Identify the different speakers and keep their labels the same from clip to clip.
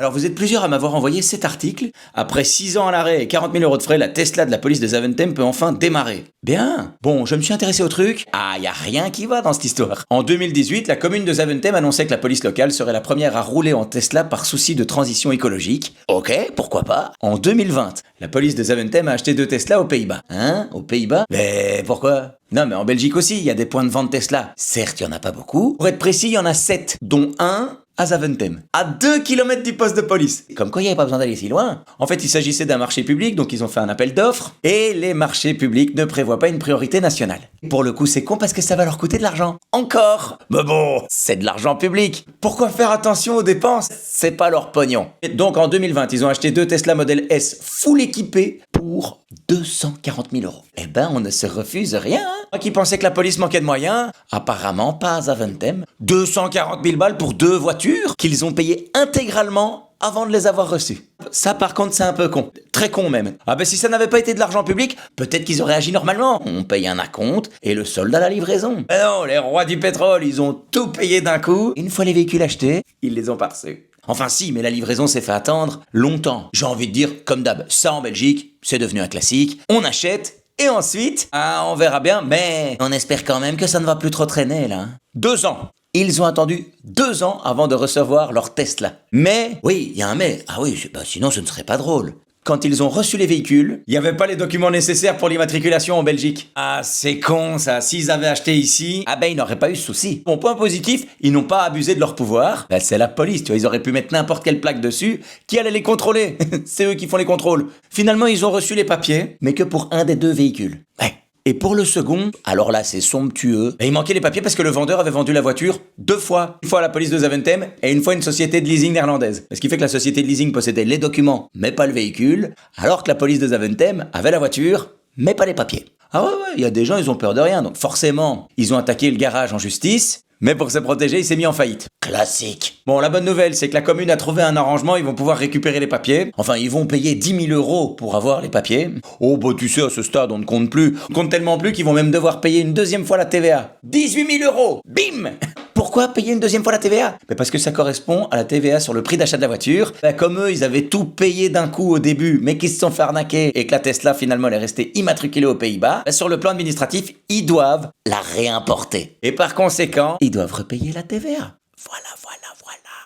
Speaker 1: Alors vous êtes plusieurs à m'avoir envoyé cet article. Après 6 ans à l'arrêt et 40 000 € de frais, la Tesla de la police de Zaventem peut enfin démarrer. Bien. Bon, je me suis intéressé au truc. Ah, y a rien qui va dans cette histoire. En 2018, la commune de Zaventem annonçait que la police locale serait la première à rouler en Tesla par souci de transition écologique. Ok, pourquoi pas. En 2020, la police de Zaventem a acheté 2 Tesla aux Pays-Bas. Hein? Aux Pays-Bas? Mais pourquoi? Non, mais en Belgique aussi, il y a des points de vente Tesla. Certes, il n'y en a pas beaucoup. Pour être précis, il y en a 7, dont un à Zaventem, à 2 km du poste de police. Comme quoi il n'y avait pas besoin d'aller si loin. En fait, il s'agissait d'un marché public, donc ils ont fait un appel d'offres, et les marchés publics ne prévoient pas une priorité nationale. Pour le coup, c'est con parce que ça va leur coûter de l'argent. Encore. Mais bon, c'est de l'argent public. Pourquoi faire attention aux dépenses? C'est pas leur pognon. Et donc en 2020, ils ont acheté 2 Tesla Model S full équipés pour 240 000 €. Eh ben, on ne se refuse rien. Moi qui pensais que la police manquait de moyens, apparemment pas à Zaventem. 240 000 balles pour 2 voitures qu'ils ont payées intégralement avant de les avoir reçues. Ça par contre c'est un peu con. Très con même. Ah ben si ça n'avait pas été de l'argent public, peut-être qu'ils auraient agi normalement. On paye un acompte et le solde à la livraison. Mais non, les rois du pétrole, ils ont tout payé d'un coup. Une fois les véhicules achetés, ils les ont pas reçus. Enfin si, mais la livraison s'est fait attendre longtemps. J'ai envie de dire, comme d'hab, ça en Belgique, c'est devenu un classique. On achète, et ensuite, on verra bien, mais on espère quand même que ça ne va plus trop traîner là. 2 ans. Ils ont attendu 2 ans avant de recevoir leur Tesla. Mais, oui, il y a un mais. Ah oui, sinon ce ne serait pas drôle. Quand ils ont reçu les véhicules, il n'y avait pas les documents nécessaires pour l'immatriculation en Belgique. Ah, c'est con ça, s'ils avaient acheté ici, ils n'auraient pas eu ce souci. Bon, point positif, ils n'ont pas abusé de leur pouvoir. C'est la police, tu vois, ils auraient pu mettre n'importe quelle plaque dessus, qui allait les contrôler. C'est eux qui font les contrôles. Finalement, ils ont reçu les papiers, mais que pour un des 2 véhicules. Ouais. Et pour le second, alors là c'est somptueux, il manquait les papiers parce que le vendeur avait vendu la voiture 2 fois. Une fois à la police de Zaventem et une fois à une société de leasing néerlandaise. Ce qui fait que la société de leasing possédait les documents mais pas le véhicule, alors que la police de Zaventem avait la voiture mais pas les papiers. Ah ouais, il y a des gens, ils ont peur de rien, donc forcément, ils ont attaqué le garage en justice, mais pour se protéger, il s'est mis en faillite. Classique. Bon, la bonne nouvelle, c'est que la commune a trouvé un arrangement, ils vont pouvoir récupérer les papiers. Enfin, ils vont payer 10 000 € pour avoir les papiers. Oh, tu sais, à ce stade, on ne compte plus. On compte tellement plus qu'ils vont même devoir payer une 2e fois la TVA. 18 000 €. Bim! Pourquoi payer une 2e fois la TVA? Parce que ça correspond à la TVA sur le prix d'achat de la voiture. Comme eux, ils avaient tout payé d'un coup au début, mais qu'ils se sont fait arnaquer et que la Tesla finalement elle est restée immatriculée aux Pays-Bas, sur le plan administratif, ils doivent la réimporter. Et par conséquent, ils doivent repayer la TVA. Voilà.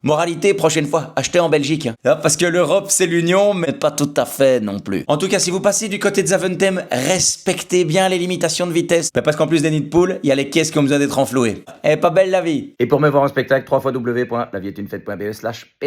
Speaker 1: Moralité, prochaine fois, achetez en Belgique. Parce que l'Europe, c'est l'Union, mais pas tout à fait non plus. En tout cas, si vous passez du côté de Zaventem, respectez bien les limitations de vitesse. Parce qu'en plus des nids de poules, il y a les caisses qui ont besoin d'être enflouées. Elle est pas belle la vie. Et pour me voir en spectacle, www.lavietunefête.be/pe